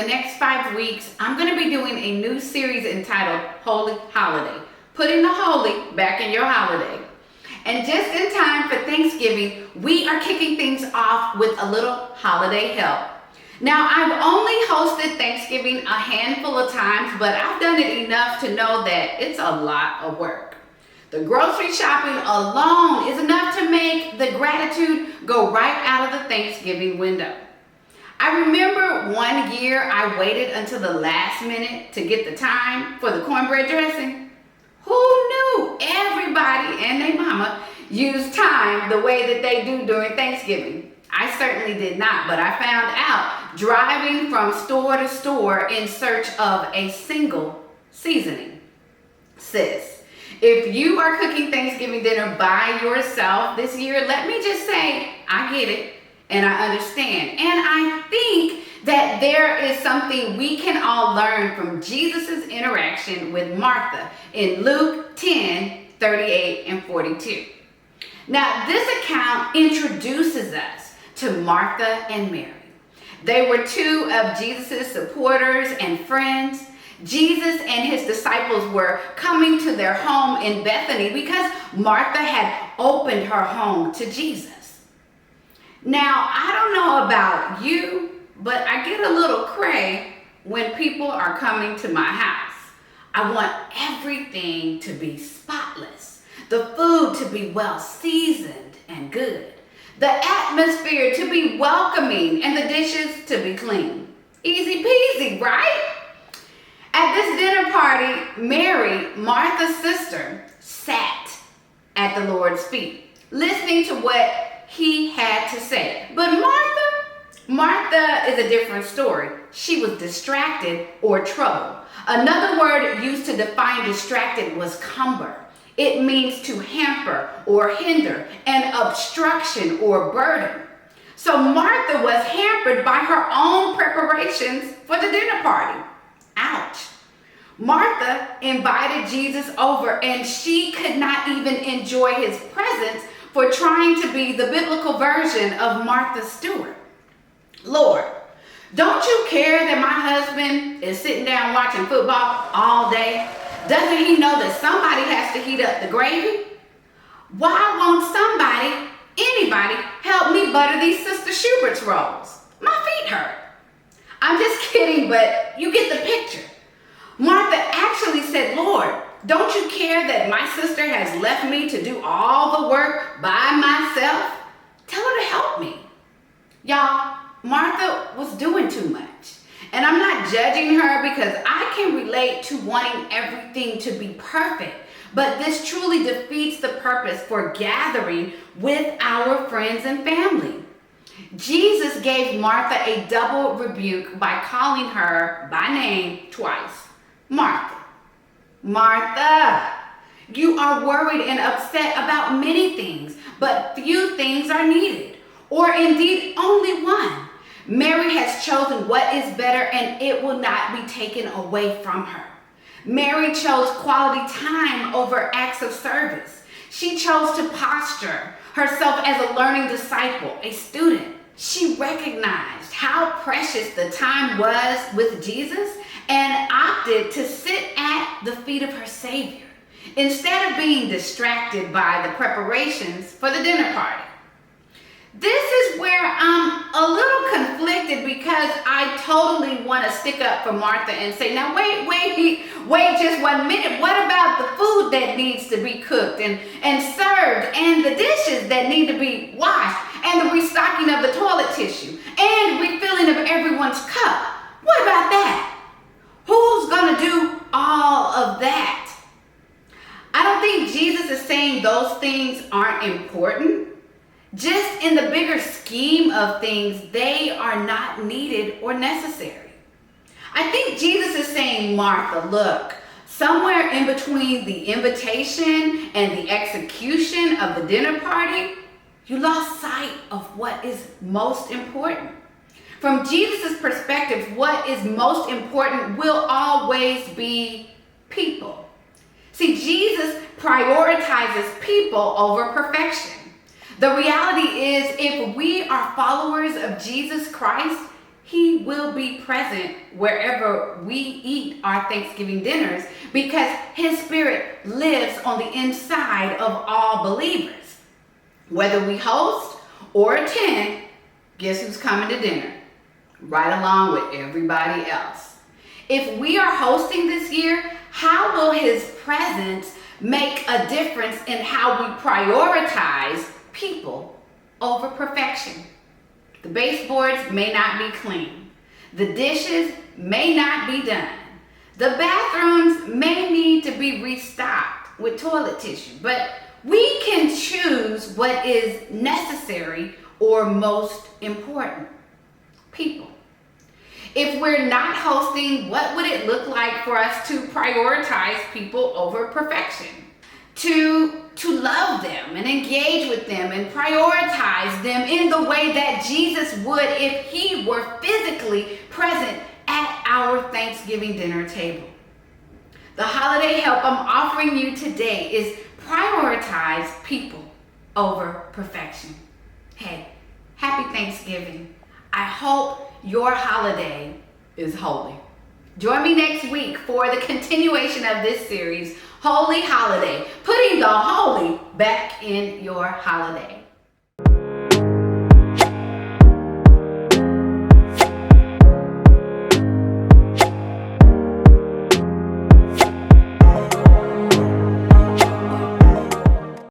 the next 5 weeks, I'm going to be doing a new series entitled Holy Holiday, putting the holy back in your holiday. And just in time for Thanksgiving, we are kicking things off with a little holiday help. Now, I've only hosted Thanksgiving a handful of times, but I've done it enough to know that it's a lot of work. The grocery shopping alone is enough to make the gratitude go right out of the Thanksgiving window. I remember one year I waited until the last minute to get the time for the cornbread dressing. Who knew everybody and their mama use time the way that they do during Thanksgiving? I certainly did not, but I found out driving from store to store in search of a single seasoning. Sis, if you are cooking Thanksgiving dinner by yourself this year, let me just say, I get it and I understand. And I think that there is something we can all learn from Jesus' interaction with Martha in Luke 10:38 and 42. Now, this account introduces us to Martha and Mary. They were two of Jesus' supporters and friends. Jesus and his disciples were coming to their home in Bethany because Martha had opened her home to Jesus. Now, I don't know about you, but I get a little cray when people are coming to my house. I want everything to be spotless, the food to be well seasoned and good, the atmosphere to be welcoming, and the dishes to be clean. Easy peasy, right? At this dinner party, Mary, Martha's sister, sat at the Lord's feet, listening to what he had to say. But Martha is a different story. She was distracted or troubled. Another word used to define distracted was cumber. It means to hamper or hinder, an obstruction or burden. So Martha was hampered by her own preparations for the dinner party. Ouch. Martha invited Jesus over and she could not even enjoy his presence for trying to be the biblical version of Martha Stewart. Lord, don't you care that my husband is sitting down watching football all day? Doesn't he know that somebody has to heat up the gravy? Why won't anybody help me butter these Sister Schubert's rolls? My feet hurt. I'm just kidding, but you get the picture. Martha actually said, Lord, don't you care that my sister has left me to do all the work by myself? Tell her to help me. Y'all, Martha was doing too much. And I'm not judging her because I can relate to wanting everything to be perfect. But this truly defeats the purpose for gathering with our friends and family. Jesus gave Martha a double rebuke by calling her by name twice. Martha, Martha, you are worried and upset about many things, but few things are needed, or indeed only one. Mary has chosen what is better and it will not be taken away from her. Mary chose quality time over acts of service. She chose to posture herself as a learning disciple, a student. She recognized how precious the time was with Jesus and opted to sit at the feet of her Savior instead of being distracted by the preparations for the dinner party. This is where I'm a little conflicted because I totally want to stick up for Martha and say, now wait just 1 minute. What about the food that needs to be cooked and served, and the dishes that need to be washed, and the restocking of the toilet tissue, and refilling of everyone's cup? What about that? Who's going to do all of that? I don't think Jesus is saying those things aren't important. Just in the bigger scheme of things, they are not needed or necessary. I think Jesus is saying, Martha, look, somewhere in between the invitation and the execution of the dinner party, you lost sight of what is most important. From Jesus' perspective, what is most important will always be people. See, Jesus prioritizes people over perfection. The reality is, if we are followers of Jesus Christ, He will be present wherever we eat our Thanksgiving dinners because His Spirit lives on the inside of all believers. Whether we host or attend, guess who's coming to dinner? Right along with everybody else. If we are hosting this year, how will His presence make a difference in how we prioritize people over perfection? The baseboards may not be clean. The dishes may not be done. The bathrooms may need to be restocked with toilet tissue, but we can choose what is necessary or most important. People. If we're not hosting, what would it look like for us to prioritize people over perfection? To love them and engage with them and prioritize them in the way that Jesus would if He were physically present at our Thanksgiving dinner table. The holiday help I'm offering you today is prioritize people over perfection. Hey, happy Thanksgiving. I hope your holiday is holy. Join me next week for the continuation of this series, Holy Holiday, putting the holy back in your holiday.